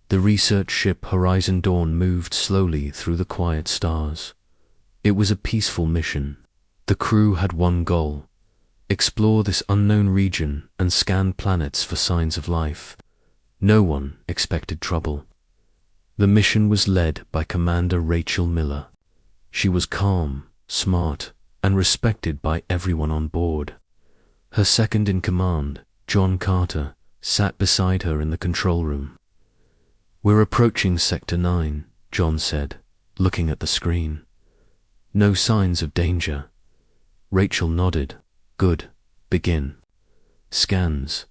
The research ship Horizon Dawn moved slowly through the quiet stars. It was a peaceful mission. The crew had one goal: explore this unknown region and scan planets for signs of life. No one expected trouble. The mission was led by Commander Rachel Miller. She was calm, smart, and respected by everyone on board. Her second-in-command, John Carter, sat beside her in the control room. "We're approaching Sector 9, John said, looking at the screen. "No signs of danger." Rachel nodded. "Good. Begin." "Scans.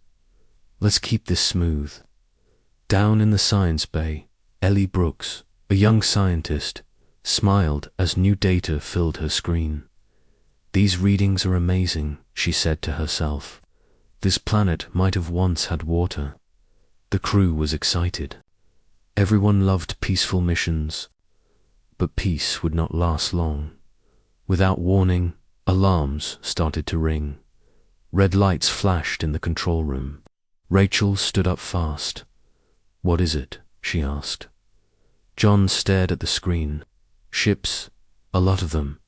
Let's keep this smooth." Down in the science bay, Ellie Brooks, a young scientist, smiled as new data filled her screen. "These readings are amazing," she said to herself. "This planet might have once had water." The crew was excited. Everyone loved peaceful missions. But peace would not last long. Without warning, alarms started to ring. Red lights flashed in the control room. Rachel stood up fast. "What is it?" she asked. John stared at the screen. "Ships, a lot of them.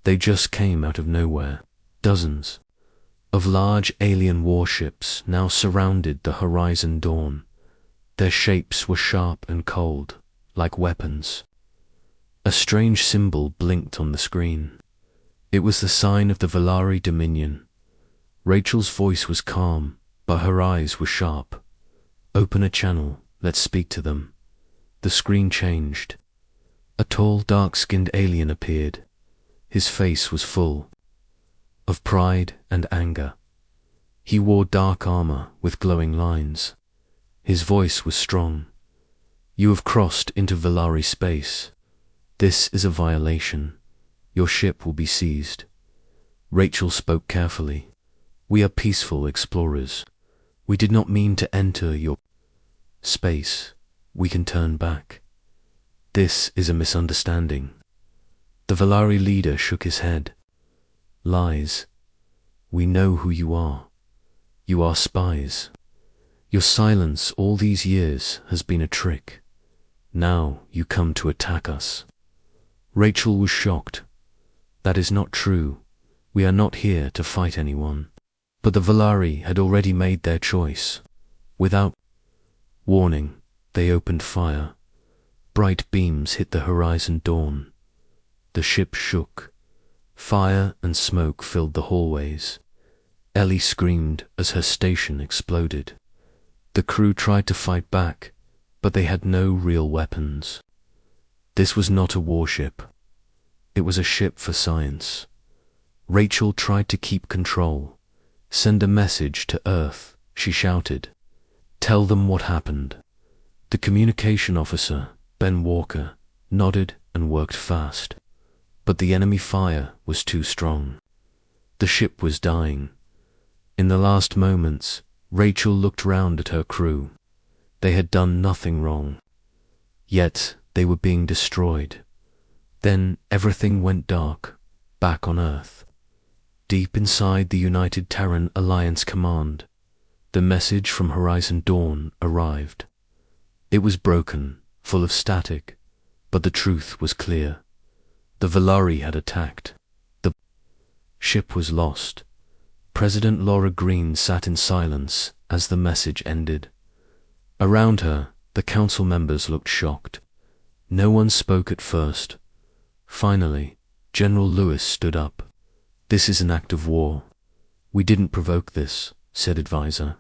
They just came out of nowhere. Dozens of large alien warships now surrounded the Horizon Dawn. Their shapes were sharp and cold, like weapons." A strange symbol blinked on the screen. It was the sign of the Valari Dominion. Rachel's voice was calm, but her eyes were sharp. "Open a channel. Let's speak to them." The screen changed. A tall, dark-skinned alien appeared. His face was full of pride and anger. He wore dark armor with glowing lines. His voice was strong. "You have crossed into Valari space. This is a violation. Your ship will be seized." Rachel spoke carefully. "We are peaceful explorers. We did not mean to enter your space. We can turn back." "This is a misunderstanding." The Valari leader shook his head. "Lies. We know who you are. You are spies. Your silence all these years has been a trick. Now you come to attack us." Rachel was shocked. "That is not true. We are not here to fight anyone." But the Valari had already made their choice. Without warning, they opened fire. Bright beams hit the Horizon Dawn. The ship shook. Fire and smoke filled the hallways. Ellie screamed as her station exploded. The crew tried to fight back, but they had no real weapons. This was not a warship. It was a ship for science. Rachel tried to keep control. "Send a message to Earth," she shouted. "Tell them what happened." The communication officer, Ben Walker, nodded and worked fast. But the enemy fire was too strong. The ship was dying. In the last moments, Rachel looked round at her crew. They had done nothing wrong. Yet they were being destroyed. Then everything went dark, back on Earth. Deep inside the United Terran Alliance Command, the message from Horizon Dawn arrived. It was broken, full of static, but the truth was clear. The Valari had attacked. The ship was lost. President Laura Green sat in silence as the message ended. Around her, the council members looked shocked. No one spoke at first. Finally, General Lewis stood up. "This is an act of war. We didn't provoke this," said advisor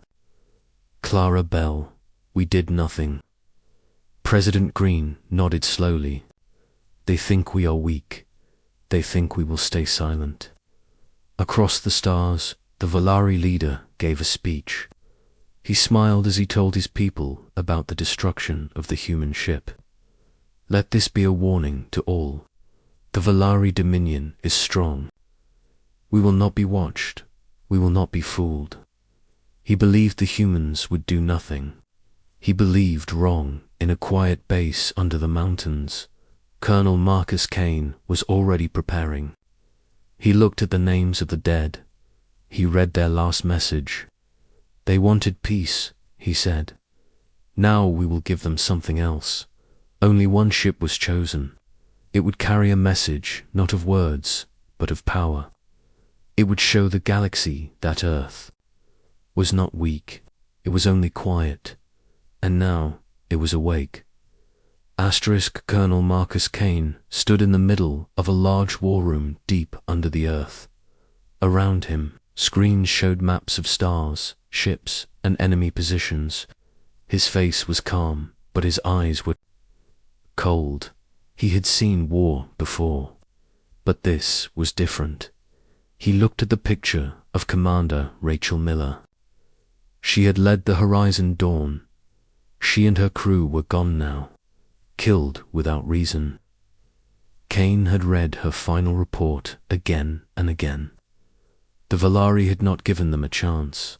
Clara Bell. "We did nothing." President Green nodded slowly. "They think we are weak. They think we will stay silent." Across the stars, the Valari leader gave a speech. He smiled as he told his people about the destruction of the human ship. "Let this be a warning to all. The Valari Dominion is strong. We will not be watched. We will not be fooled." He believed the humans would do nothing. He believed wrong. In a quiet base under the mountains, Colonel Marcus Kane was already preparing. He looked at the names of the dead. He read their last message. "They wanted peace," he said. Now we will give them something else. Only one ship was chosen. It would carry a message, not of words, but of power. It would show the galaxy that Earth was not weak, it was only quiet, and now it was awake. Colonel Marcus Kane stood in the middle of a large war room deep under the Earth. Around him, screens showed maps of stars, ships, and enemy positions. His face was calm, but his eyes were cold. He had seen war before, but this was different. He looked at the picture of Commander Rachel Miller. She had led the Horizon Dawn. She and her crew were gone now, killed without reason. Kane had read her final report again and again. The Valari had not given them a chance.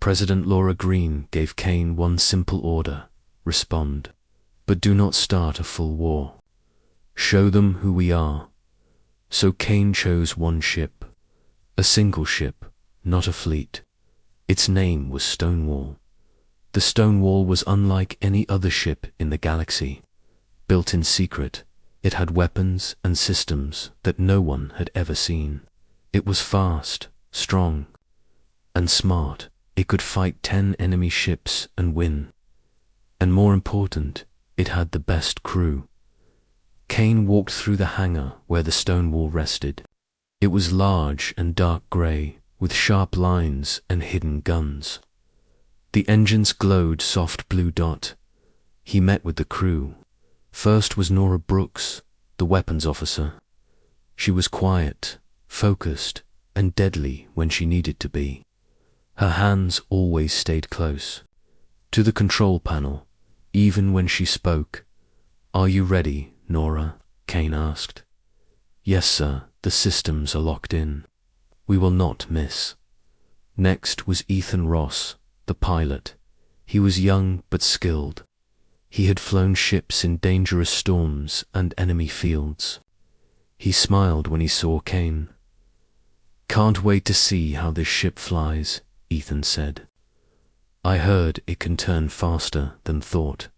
President Laura Green gave Kane one simple order: respond, but do not start a full war. Show them who we are. So Kane chose one ship, a single ship, not a fleet. Its name was Stonewall. The Stonewall was unlike any other ship in the galaxy. Built in secret, it had weapons and systems that no one had ever seen. It was fast, strong, and smart. It could fight 10 enemy ships and win. And more important, it had the best crew. Kane walked through the hangar where the Stonewall rested. It was large and dark grey, with sharp lines and hidden guns. The engines glowed soft blue dot. He met with the crew. First was Nora Brooks, the weapons officer. She was quiet, focused, and deadly when she needed to be. Her hands always stayed close to the control panel, even when she spoke. "Are you ready, Nora?" Kane asked. "Yes, sir, the systems are locked in. We will not miss." Next was Ethan Ross, the pilot. He was young but skilled. He had flown ships in dangerous storms and enemy fields. He smiled when he saw Kane. "Can't wait to see how this ship flies," Ethan said. "I heard it can turn faster than thought."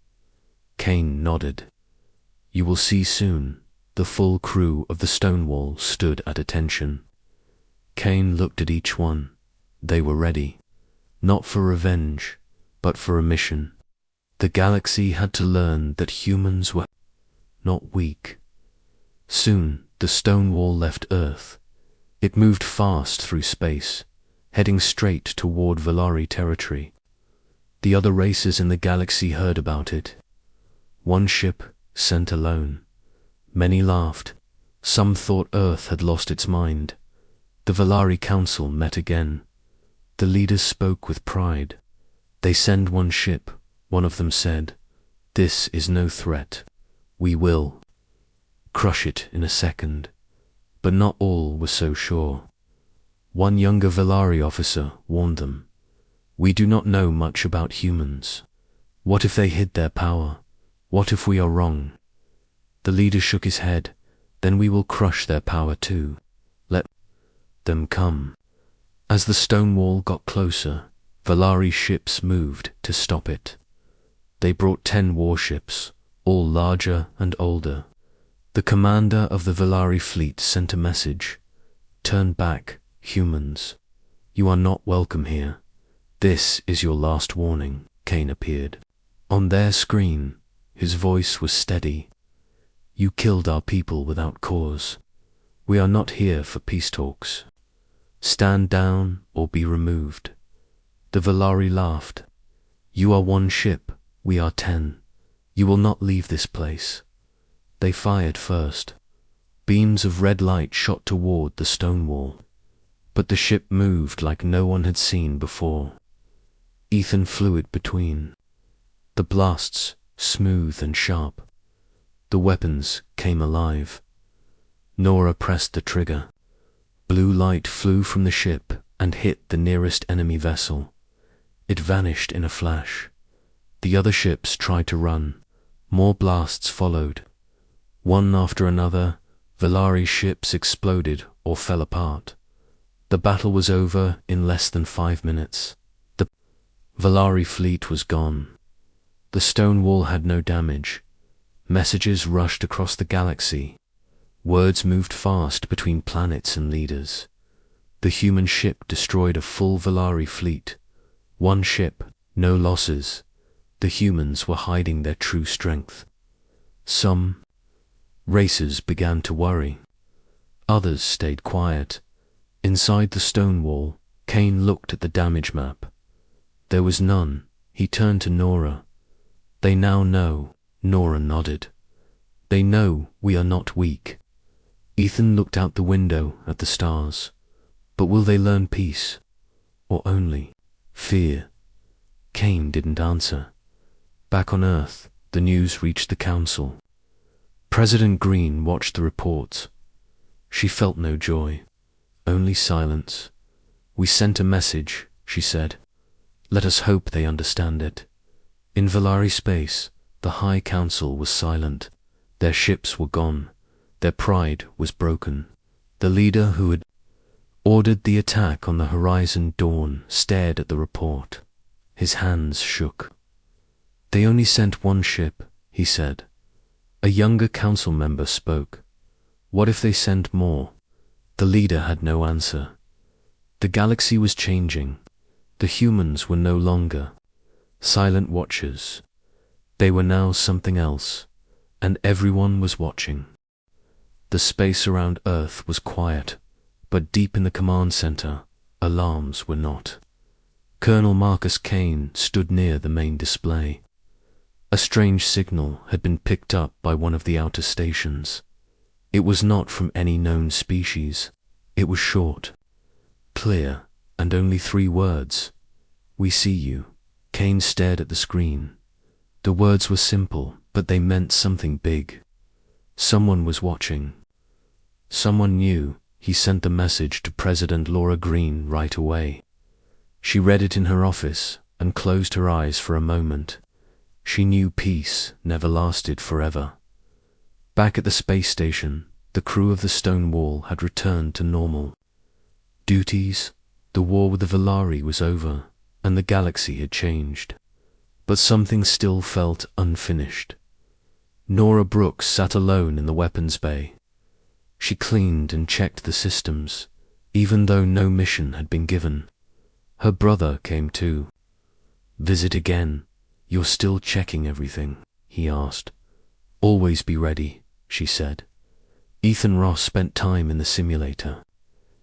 Kane nodded. "You will see soon." The full crew of the Stonewall stood at attention. Kane looked at each one. They were ready, not for revenge, but for a mission. The galaxy had to learn that humans were not weak. Soon, the Stonewall left Earth. It moved fast through space, heading straight toward Valari territory. The other races in the galaxy heard about it. One ship sent alone. Many laughed. Some thought Earth had lost its mind. The Valari Council met again. The leaders spoke with pride. "They send one ship," one of them said. "This is no threat. We will crush it in a second." But not all were so sure. One younger Valari officer warned them. "We do not know much about humans. What if they hid their power? What if we are wrong?" The leader shook his head. "Then we will crush their power too. Let them come." As the Stonewall got closer, Valari ships moved to stop it. They brought 10 warships, all larger and older. The commander of the Valari fleet sent a message: "Turn back, humans. You are not welcome here. This is your last warning." Kane appeared. On their screen, his voice was steady. "You killed our people without cause. We are not here for peace talks. Stand down or be removed." The Valari laughed. "You are one ship, we are 10. You will not leave this place." They fired first. Beams of red light shot toward the Stonewall. But the ship moved like no one had seen before. Ethan flew it between. The blasts, smooth and sharp. The weapons came alive. Nora pressed the trigger. Blue light flew from the ship and hit the nearest enemy vessel. It vanished in a flash. The other ships tried to run. More blasts followed. One after another, Valari ships exploded or fell apart. The battle was over in less than 5 minutes. The Valari fleet was gone. The stone wall had no damage. Messages rushed across the galaxy. Words moved fast between planets and leaders. The human ship destroyed a full Valari fleet. One ship, no losses. The humans were hiding their true strength. Some races began to worry. Others stayed quiet. Inside the stone wall, Kane looked at the damage map. There was none. He turned to Nora. They now know. Nora nodded. They know we are not weak. Ethan looked out the window at the stars. But will they learn peace? Or only fear? Kane didn't answer. Back on Earth, the news reached the council. President Green watched the reports. She felt no joy, only silence. We sent a message, she said. Let us hope they understand it. In Valari space, the High Council was silent. Their ships were gone. Their pride was broken. The leader who had ordered the attack on the Horizon Dawn stared at the report. His hands shook. They only sent one ship, he said. A younger council member spoke. What if they sent more? The leader had no answer. The galaxy was changing. The humans were no longer silent watchers. They were now something else, and everyone was watching. The space around Earth was quiet, but deep in the command center, alarms were not. Colonel Marcus Kane stood near the main display. A strange signal had been picked up by one of the outer stations. It was not from any known species. It was short, clear, and only 3 words. We see you. Kane stared at the screen. The words were simple, but they meant something big. Someone was watching. Someone knew. He sent the message to President Laura Green right away. She read it in her office and closed her eyes for a moment. She knew peace never lasted forever. Back at the space station, the crew of the stone wall had returned to normal. Duties, the war with the Valari was over, and the galaxy had changed. But something still felt unfinished. Nora Brooks sat alone in the weapons bay. She cleaned and checked the systems, even though no mission had been given. Her brother came too. Visit again. You're still checking everything, he asked. Always be ready, she said. Ethan Ross spent time in the simulator.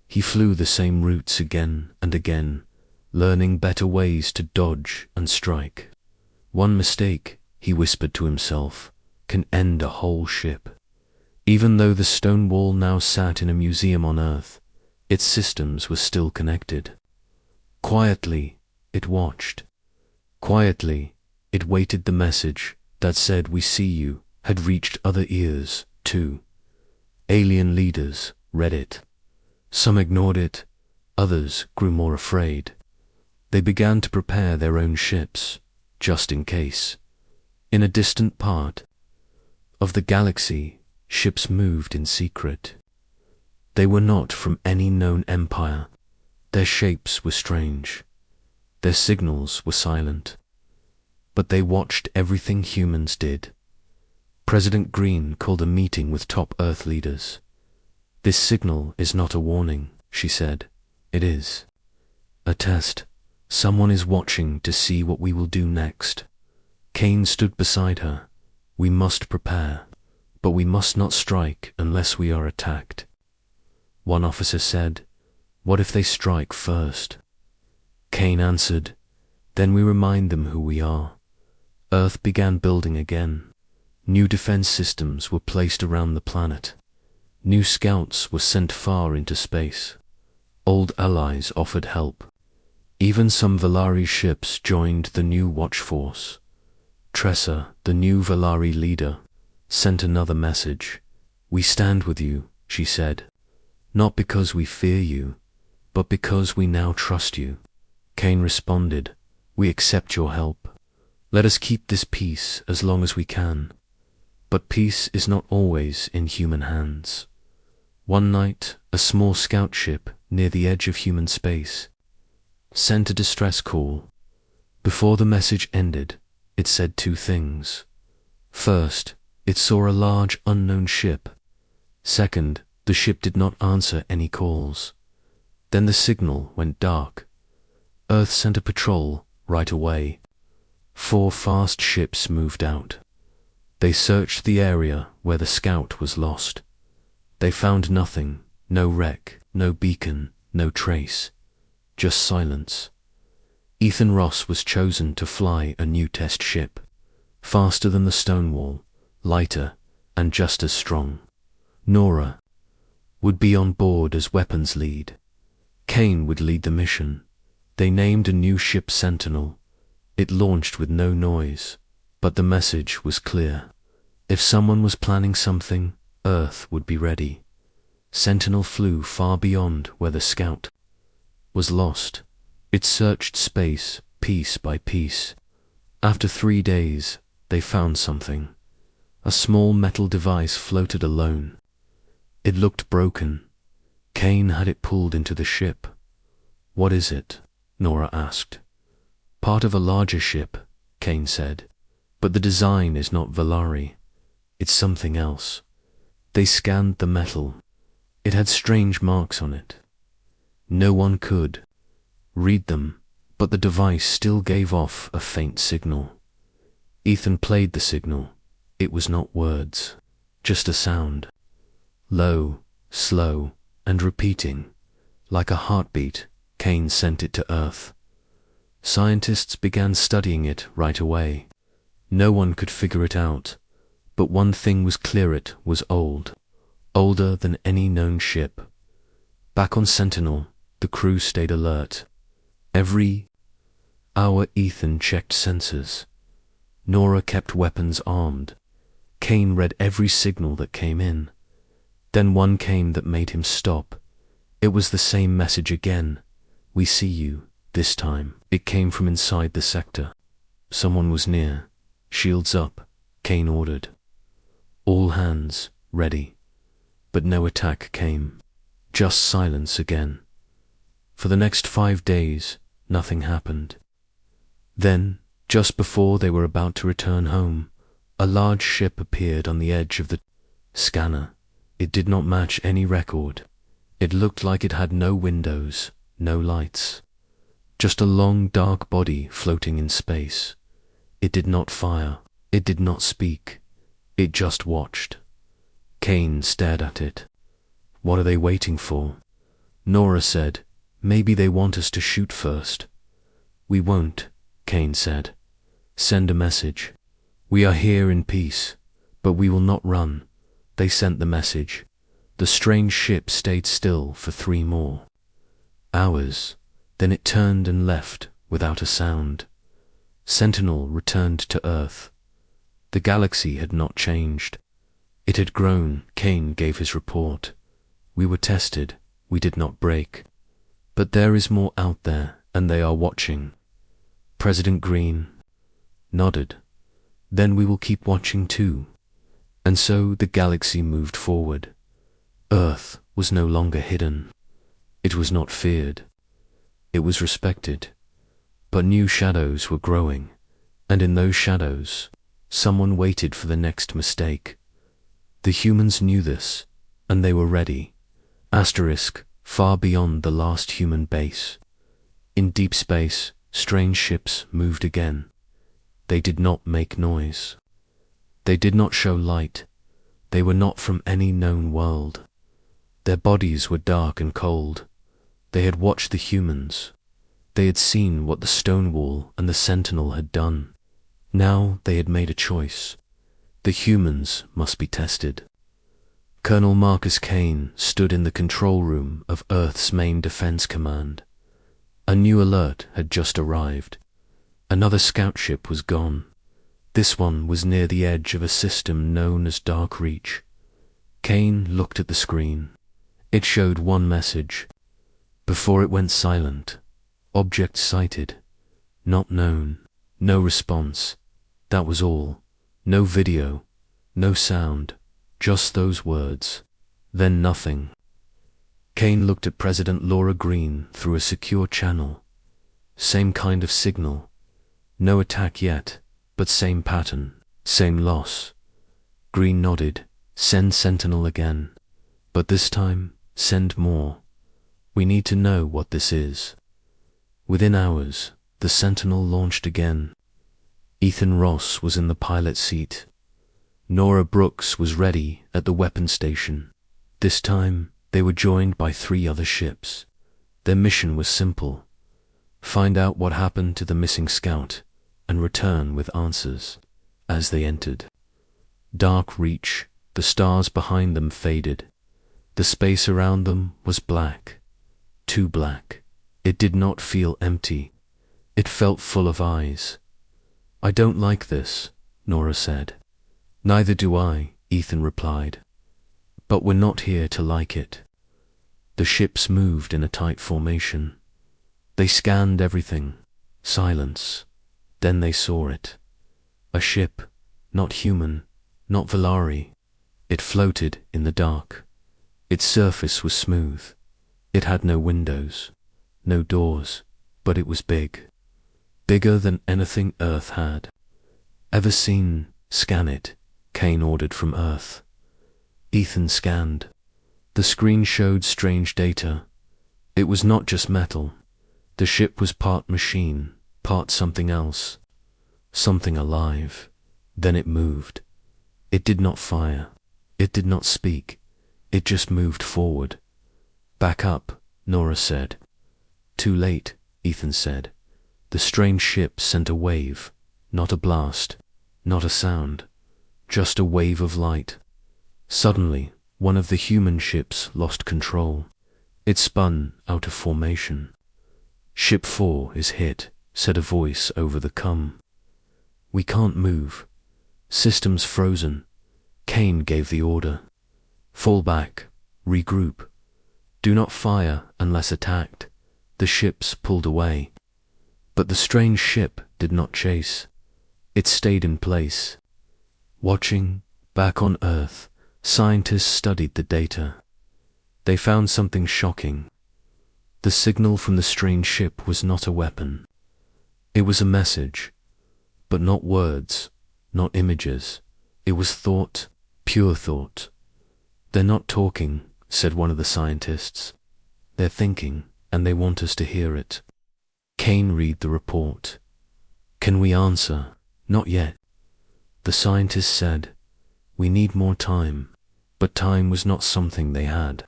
He flew the same routes again and again, learning better ways to dodge and strike. One mistake, he whispered to himself, can end a whole ship. Even though the stone wall now sat in a museum on Earth, its systems were still connected. Quietly, it watched. Quietly, it waited. The message that said "We see you" had reached other ears, too. Alien leaders read it. Some ignored it, others grew more afraid. They began to prepare their own ships, just in case. In a distant part of the galaxy, ships moved in secret. They were not from any known empire. Their shapes were strange. Their signals were silent. But they watched everything humans did. President Green called a meeting with top Earth leaders. This signal is not a warning, she said. It is a test. Someone is watching to see what we will do next. Kane stood beside her. We must prepare, but we must not strike unless we are attacked. One officer said, "What if they strike first?" Kane answered, "Then we remind them who we are." Earth began building again. New defense systems were placed around the planet. New scouts were sent far into space. Old allies offered help. Even some Valari ships joined the new watch force. Tressa, the new Valari leader, sent another message. "We stand with you," she said. "Not because we fear you, but because we now trust you." Kane responded, "We accept your help. Let us keep this peace as long as we can." But peace is not always in human hands. One night, a small scout ship near the edge of human space sent a distress call. Before the message ended, It said two things. First, it saw a large unknown ship. Second, the ship did not answer any calls. Then the signal went dark. Earth sent a patrol right away. 4 fast ships moved out. They searched the area where the scout was lost. They found nothing, no wreck, no beacon, no trace, just silence. Ethan Ross was chosen to fly a new test ship, faster than the Stonewall, lighter, and just as strong. Nora would be on board as weapons lead. Kane would lead the mission. They named a new ship Sentinel. It launched with no noise, but the message was clear. If someone was planning something, Earth would be ready. Sentinel flew far beyond where the scout was lost. It searched space, piece by piece. After 3 days, they found something. A small metal device floated alone. It looked broken. Kane had it pulled into the ship. "What is it?" Nora asked. "Part of a larger ship," Kane said. "But the design is not Valari. It's something else." They scanned the metal. It had strange marks on it. No one could read them, but the device still gave off a faint signal. Ethan played the signal. It was not words, just a sound. Low, slow, and repeating. Like a heartbeat, Kane sent it to Earth. Scientists began studying it right away. No one could figure it out, but one thing was clear: it was old. Older than any known ship. Back on Sentinel, the crew stayed alert. Every hour Ethan checked sensors. Nora kept weapons armed. Kane read every signal that came in. Then one came that made him stop. It was the same message again. "We see you, this time." It came from inside the sector. Someone was near. "Shields up," Kane ordered. All hands, ready. But no attack came. Just silence again. For the next 5 days, nothing happened. Then, just before they were about to return home, a large ship appeared on the edge of the scanner. It did not match any record. It looked like it had no windows, no lights. Just a long, dark body floating in space. It did not fire. It did not speak. It just watched. Kane stared at it. "What are they waiting for?" Nora said, "Maybe they want us to shoot first." "We won't," Kane said. "Send a message. We are here in peace, but we will not run." They sent the message. The strange ship stayed still for 3 more hours. Then it turned and left without a sound. Sentinel returned to Earth. The galaxy had not changed. It had grown. Kane gave his report. "We were tested. We did not break. But there is more out there, and they are watching." President Green nodded. "Then we will keep watching too." And so the galaxy moved forward. Earth was no longer hidden. It was not feared. It was respected. But new shadows were growing, and in those shadows, someone waited for the next mistake. The humans knew this, and they were ready. Far beyond the last human base. In deep space, strange ships moved again. They did not make noise. They did not show light. They were not from any known world. Their bodies were dark and cold. They had watched the humans. They had seen what the Stonewall and the Sentinel had done. Now they had made a choice. The humans must be tested. Colonel Marcus Kane stood in the control room of Earth's main defense command. A new alert had just arrived. Another scout ship was gone. This one was near the edge of a system known as Dark Reach. Kane looked at the screen. It showed one message. Before it went silent, "Object sighted. Not known." No response. That was all. No video. No sound. Just those words. Then nothing. Kane looked at President Laura Green through a secure channel. Same kind of signal. No attack yet, but same pattern, same loss. Green nodded. Send Sentinel again. But this time, send more. We need to know what this is. Within hours, the Sentinel launched again. Ethan Ross was in the pilot seat. Nora Brooks was ready at the weapons station. This time, they were joined by 3 other ships. Their mission was simple: find out what happened to the missing scout and return with answers. As they entered Dark Reach, the stars behind them faded. The space around them was black. Too black. It did not feel empty. It felt full of eyes. I don't like this, Nora said. Neither do I, Ethan replied. But we're not here to like it. The ships moved in a tight formation. They scanned everything. Silence. Then they saw it. A ship, not human, not Valari. It floated in the dark. Its surface was smooth. It had no windows, no doors, but it was big. Bigger than anything Earth had ever seen. Scan it, Kane ordered from Earth. Ethan scanned. The screen showed strange data. It was not just metal. The ship was part machine, part something else. Something alive. Then it moved. It did not fire. It did not speak. It just moved forward. Back up, Nora said. Too late, Ethan said. The strange ship sent a wave, not a blast, not a sound, just a wave of light. Suddenly, one of the human ships lost control. It spun out of formation. Ship 4 is hit, said a voice over the comm. We can't move. Systems frozen. Kane gave the order. Fall back. Regroup. Do not fire unless attacked. The ships pulled away. But the strange ship did not chase. It stayed in place. Watching, back on Earth, scientists studied the data. They found something shocking. The signal from the strange ship was not a weapon. It was a message, but not words, not images. It was thought, pure thought. They're not talking, said one of the scientists. They're thinking, and they want us to hear it. Kane read the report. Can we answer? Not yet. The scientist said, we need more time, but time was not something they had.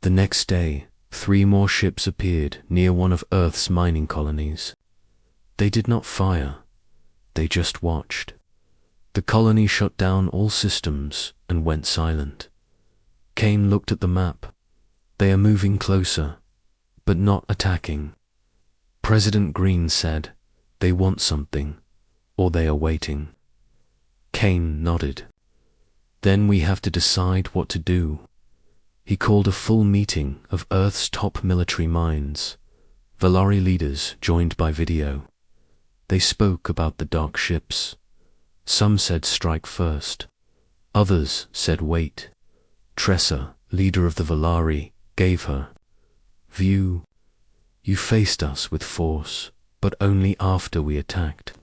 The next day, 3 more ships appeared near one of Earth's mining colonies. They did not fire. They just watched. The colony shut down all systems and went silent. Kane looked at the map. They are moving closer, but not attacking. President Green said, they want something, or they are waiting. Kane nodded. Then we have to decide what to do. He called a full meeting of Earth's top military minds. Valari leaders joined by video. They spoke about the dark ships. Some said strike first. Others said wait. Tressa, leader of the Valari, gave her view. You faced us with force, but only after we attacked.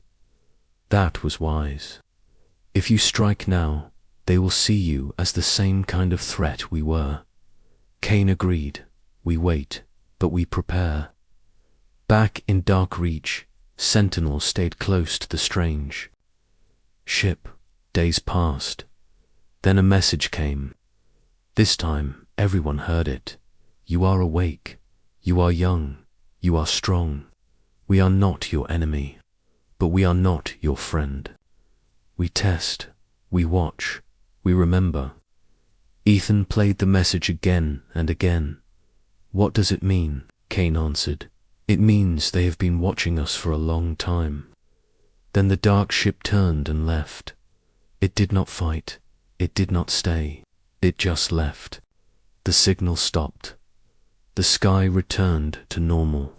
That was wise. If you strike now, they will see you as the same kind of threat we were. Kane agreed. We wait, but we prepare. Back in Dark Reach, Sentinel stayed close to the strange ship. Days passed. Then a message came. This time, everyone heard it. You are awake. You are young. You are strong. We are not your enemy, but we are not your friend. We test. We watch. We remember. Ethan played the message again and again. What does it mean? Kane answered. It means they have been watching us for a long time. Then the dark ship turned and left. It did not fight. It did not stay. It just left. The signal stopped. The sky returned to normal.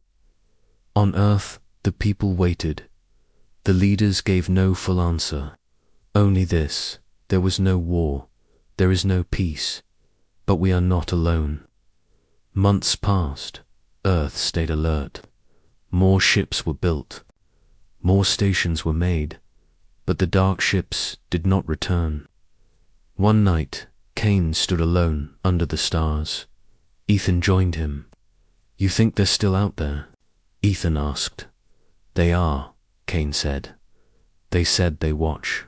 On Earth, the people waited. The leaders gave no full answer. Only this: there was no war. There is no peace. But we are not alone. Months passed. Earth stayed alert. More ships were built. More stations were made. But the dark ships did not return. One night, Kane stood alone under the stars. Ethan joined him. "You think they're still out there?" Ethan asked. "They are," Kane said. "They said they watch."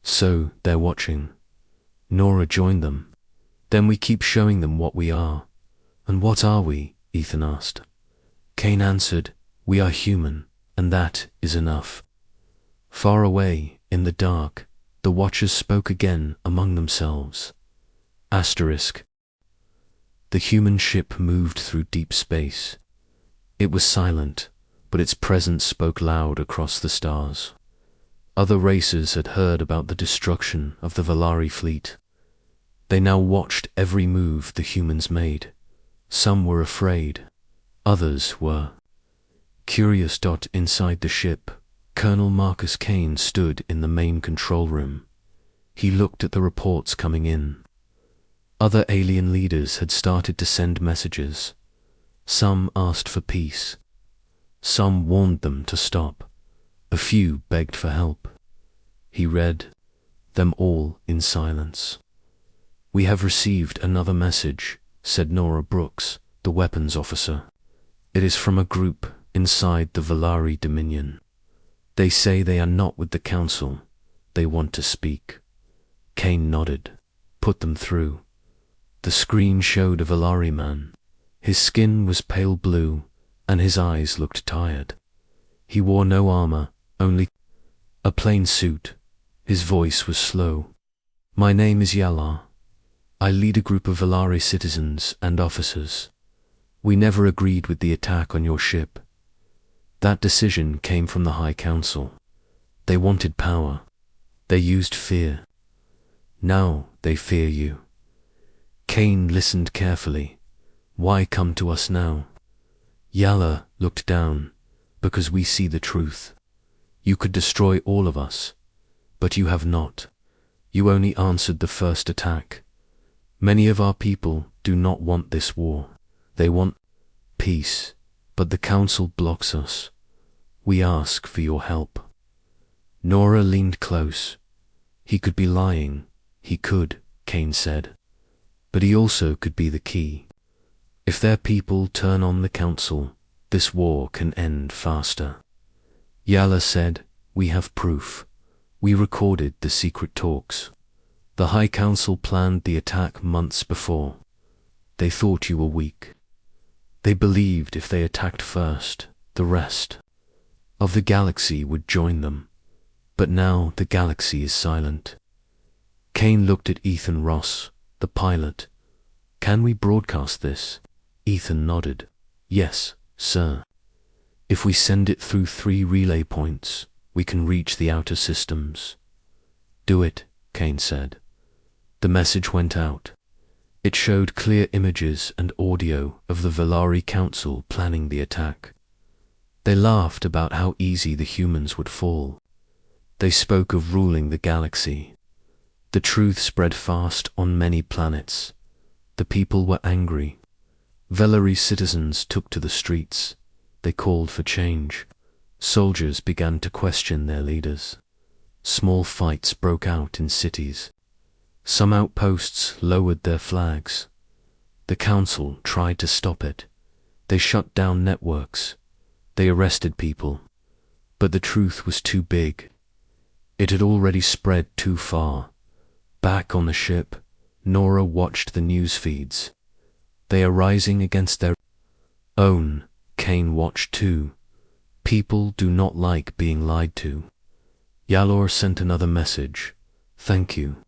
"So, they're watching." Nora joined them. "Then we keep showing them what we are." "And what are we?" Ethan asked. Kane answered, "We are human, and that is enough." Far away, in the dark, the Watchers spoke again among themselves. Asterisk. The human ship moved through deep space. It was silent, but its presence spoke loud across the stars. Other races had heard about the destruction of the Valari fleet. They now watched every move the humans made. Some were afraid, others were curious. Inside the ship, Colonel Marcus Kane stood in the main control room. He looked at the reports coming in. Other alien leaders had started to send messages. Some asked for peace. Some warned them to stop. A few begged for help. He read them all in silence. "We have received another message," said Nora Brooks, the weapons officer. "It is from a group inside the Valari Dominion. They say they are not with the Council. They want to speak." Kane nodded. "Put them through." The screen showed a Valari man. His skin was pale blue, and his eyes looked tired. He wore no armor, only a plain suit. His voice was slow. "My name is Yala. I lead a group of Valari citizens and officers. We never agreed with the attack on your ship. That decision came from the High Council. They wanted power. They used fear. Now they fear you." Kane listened carefully. "Why come to us now?" Yala looked down. "Because we see the truth. You could destroy all of us, but you have not. You only answered the first attack. Many of our people do not want this war. They want peace, but the Council blocks us. We ask for your help." Nora leaned close. "He could be lying. He could," Kane said. "But he also could be the key. If their people turn on the Council, this war can end faster." Yala said, "We have proof. We recorded the secret talks. The High Council planned the attack months before. They thought you were weak. They believed if they attacked first, the rest of the galaxy would join them. But now the galaxy is silent." Kane looked at Ethan Ross, the pilot. "Can we broadcast this?" Ethan nodded. "Yes, sir. If we send it through 3 relay points, we can reach the outer systems." "Do it," Kane said. The message went out. It showed clear images and audio of the Valari Council planning the attack. They laughed about how easy the humans would fall. They spoke of ruling the galaxy. The truth spread fast on many planets. The people were angry. Valari citizens took to the streets. They called for change. Soldiers began to question their leaders. Small fights broke out in cities. Some outposts lowered their flags. The Council tried to stop it. They shut down networks. They arrested people. But the truth was too big. It had already spread too far. Back on the ship, Nora watched the news feeds. They are rising against their own. Kane watched too. People do not like being lied to. Yalor sent another message. "Thank you.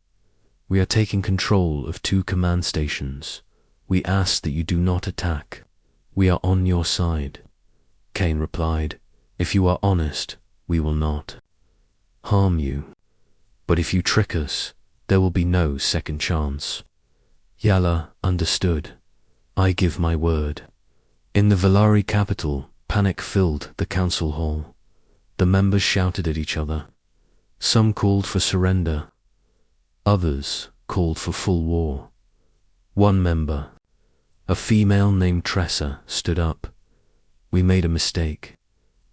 We are taking control of 2 command stations. We ask that you do not attack. We are on your side." Kane replied, "If you are honest, we will not harm you. But if you trick us, there will be no second chance." Yala understood. "I give my word." In the Valari capital, panic filled the council hall. The members shouted at each other. Some called for surrender. Others called for full war. One member, a female named Tressa, stood up. "We made a mistake.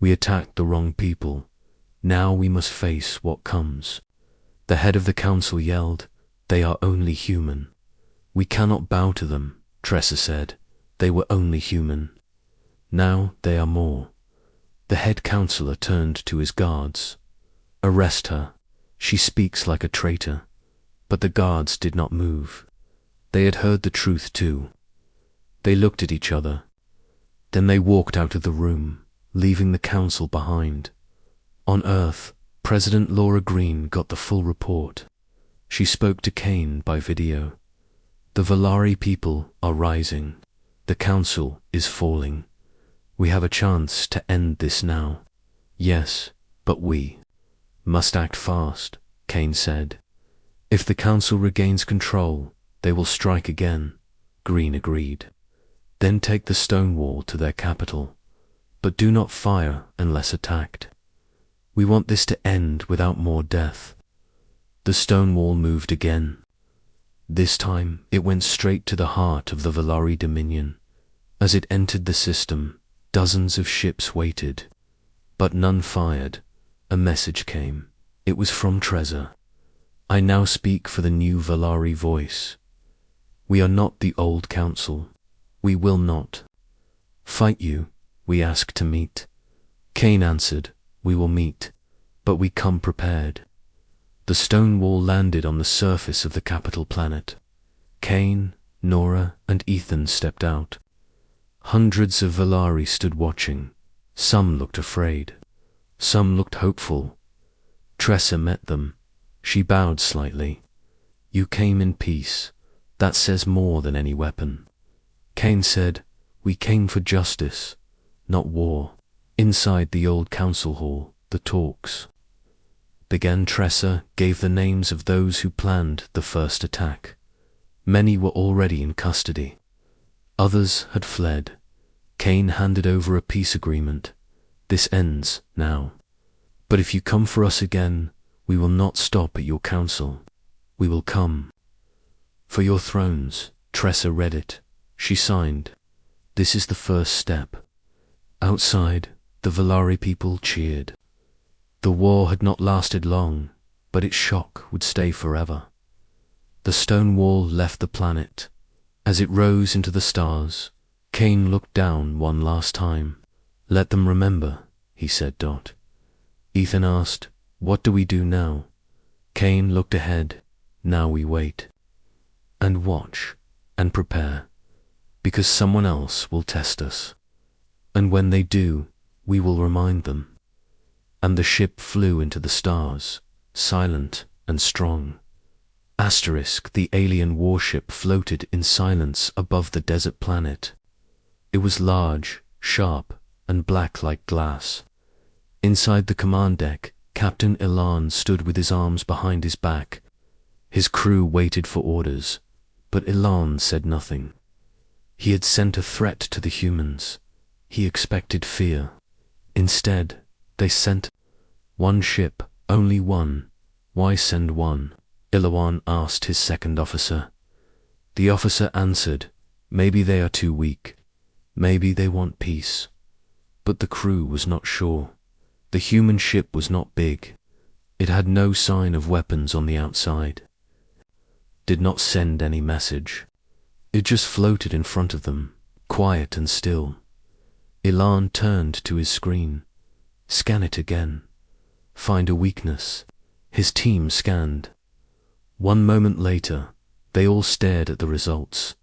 We attacked the wrong people. Now we must face what comes. The head of the council yelled, "They are only human." "We cannot bow to them," Tressa said. "They were only human. Now they are more." The head counselor turned to his guards. "Arrest her. She speaks like a traitor." But the guards did not move. They had heard the truth too. They looked at each other. Then they walked out of the room, leaving the council behind. On Earth, President Laura Green got the full report. She spoke to Kane by video. "The Valari people are rising. The council is falling. We have a chance to end this now." "Yes, but we must act fast," Kane said. "If the council regains control, they will strike again," Green agreed. "Then take the stone wall to their capital, but do not fire unless attacked. We want this to end without more death." The stone wall moved again. This time it went straight to the heart of the Valari Dominion. As it entered the system, dozens of ships waited, but none fired. A message came. It was from Trezor. "I now speak for the new Valari voice. We are not the old council. We will not fight you. We ask to meet." Kane answered, "We will meet, but we come prepared." The stone wall landed on the surface of the capital planet. Kane, Nora, and Ethan stepped out. Hundreds of Valari stood watching. Some looked afraid. Some looked hopeful. Tressa met them. She bowed slightly. "You came in peace. That says more than any weapon." Kane said, "We came for justice, not war." Inside the old council hall, the talks began. Tressa gave the names of those who planned the first attack. Many were already in custody. Others had fled. Kane handed over a peace agreement. "This ends now. But if you come for us again, we will not stop at your council. We will come for your thrones." Tressa read it. She signed. "This is the first step." Outside, the Valari people cheered. The war had not lasted long, but its shock would stay forever. The stone wall left the planet. As it rose into the stars, Kane looked down one last time. "Let them remember," he said. Ethan asked, "What do we do now?" Kane looked ahead. "Now we wait. And watch. And prepare. Because someone else will test us. And when they do, we will remind them." And the ship flew into the stars, silent and strong. The alien warship floated in silence above the desert planet. It was large, sharp, and black like glass. Inside the command deck, Captain Elan stood with his arms behind his back. His crew waited for orders, but Elan said nothing. He had sent a threat to the humans. He expected fear. Instead, they sent one ship, only one. "Why send one?" Ilawan asked his second officer. The officer answered, "Maybe they are too weak. Maybe they want peace." But the crew was not sure. The human ship was not big. It had no sign of weapons on the outside. Did not send any message. It just floated in front of them, quiet and still. Elan turned to his screen. "Scan it again. Find a weakness." His team scanned. 1 moment later, they all stared at the results.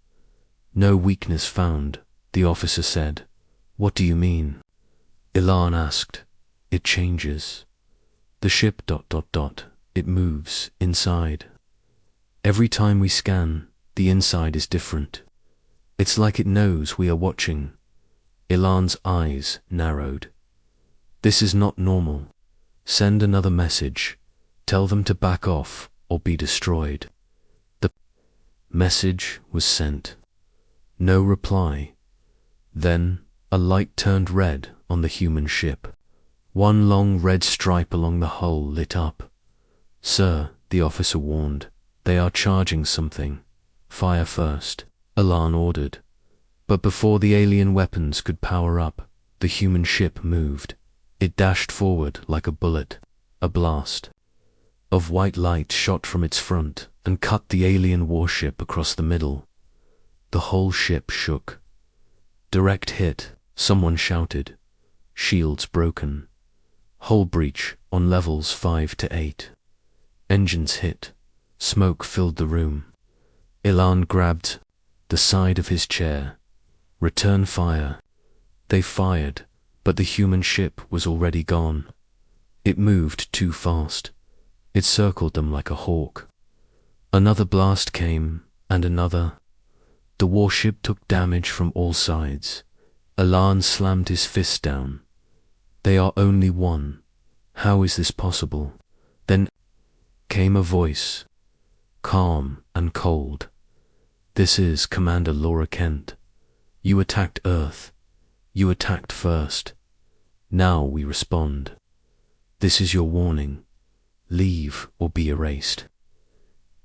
"No weakness found," the officer said. "What do you mean?" Elan asked. "It changes. The ship ... It moves inside. Every time we scan, the inside is different. It's like it knows we are watching." Elan's eyes narrowed. "This is not normal. Send another message. Tell them to back off or be destroyed." The message was sent. No reply. Then a light turned red on the human ship. One long red stripe along the hull lit up. "Sir," the officer warned, "they are charging something. Fire first," Elan ordered. But before the alien weapons could power up, the human ship moved. It dashed forward like a bullet. A blast of white light shot from its front and cut the alien warship across the middle. The whole ship shook. Direct hit, someone shouted. Shields broken. Hull breach on levels 5 to 8. Engines hit. Smoke filled the room. Ilan grabbed the side of his chair. Return fire. They fired, but the human ship was already gone. It moved too fast. It circled them like a hawk. Another blast came, and another. The warship took damage from all sides. Ilan slammed his fist down. They are only one. How is this possible? Then came a voice, calm and cold. This is Commander Laura Kent. You attacked Earth. You attacked first. Now we respond. This is your warning. Leave or be erased.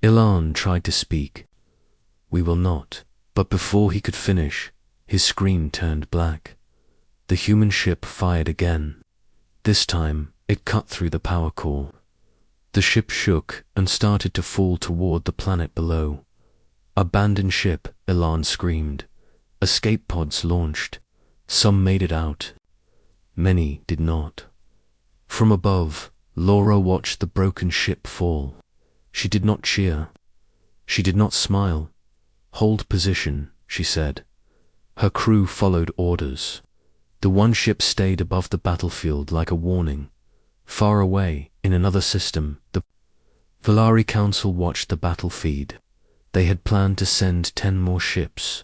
Ilan tried to speak. We will not. But before he could finish, his screen turned black. The human ship fired again. This time, it cut through the power core. The ship shook and started to fall toward the planet below. Abandon ship, Ilan screamed. Escape pods launched. Some made it out. Many did not. From above, Laura watched the broken ship fall. She did not cheer. She did not smile. Hold position, she said. Her crew followed orders. The one ship stayed above the battlefield like a warning. Far away, in another system, the Valari Council watched the battle feed. They had planned to send 10 more ships.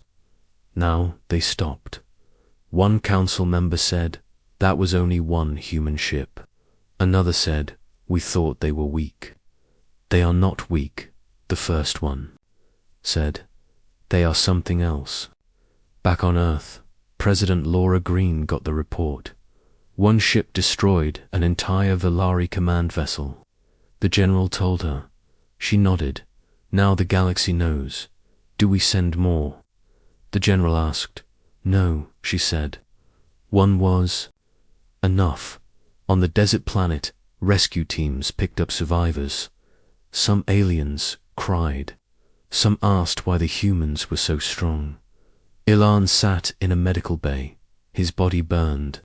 Now they stopped. One council member said, that was only one human ship. Another said, we thought they were weak. They are not weak, the first one said. They are something else. Back on Earth, President Laura Green got the report. One ship destroyed an entire Valari command vessel. The general told her. She nodded. Now the galaxy knows. Do we send more? The general asked. No, she said. One was enough. On the desert planet, rescue teams picked up survivors. Some aliens cried. Some asked why the humans were so strong. Ilan sat in a medical bay. His body burned.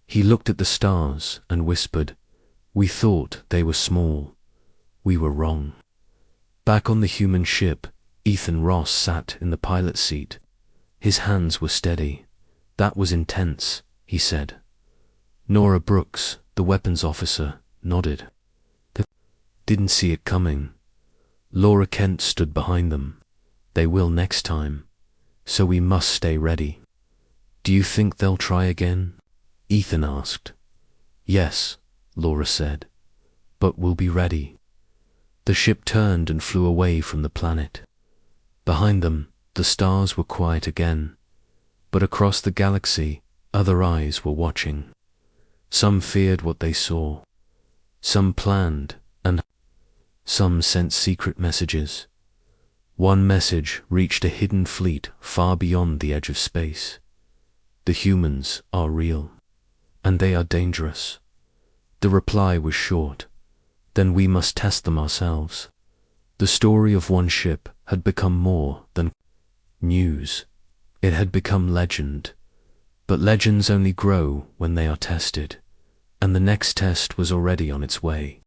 He looked at the stars and whispered, we thought they were small. We were wrong. Back on the human ship, Ethan Ross sat in the pilot seat. His hands were steady. That was intense, he said. Nora Brooks, the weapons officer, nodded. They didn't see it coming. Laura Kent stood behind them. They will next time. So we must stay ready. Do you think they'll try again? Ethan asked. Yes, Laura said. But we'll be ready. The ship turned and flew away from the planet. Behind them, the stars were quiet again. But across the galaxy, other eyes were watching. Some feared what they saw. Some planned, and some sent secret messages. One message reached a hidden fleet far beyond the edge of space. The humans are real, and they are dangerous. The reply was short. Then we must test them ourselves. The story of one ship had become more than news. It had become legend. But legends only grow when they are tested, and the next test was already on its way.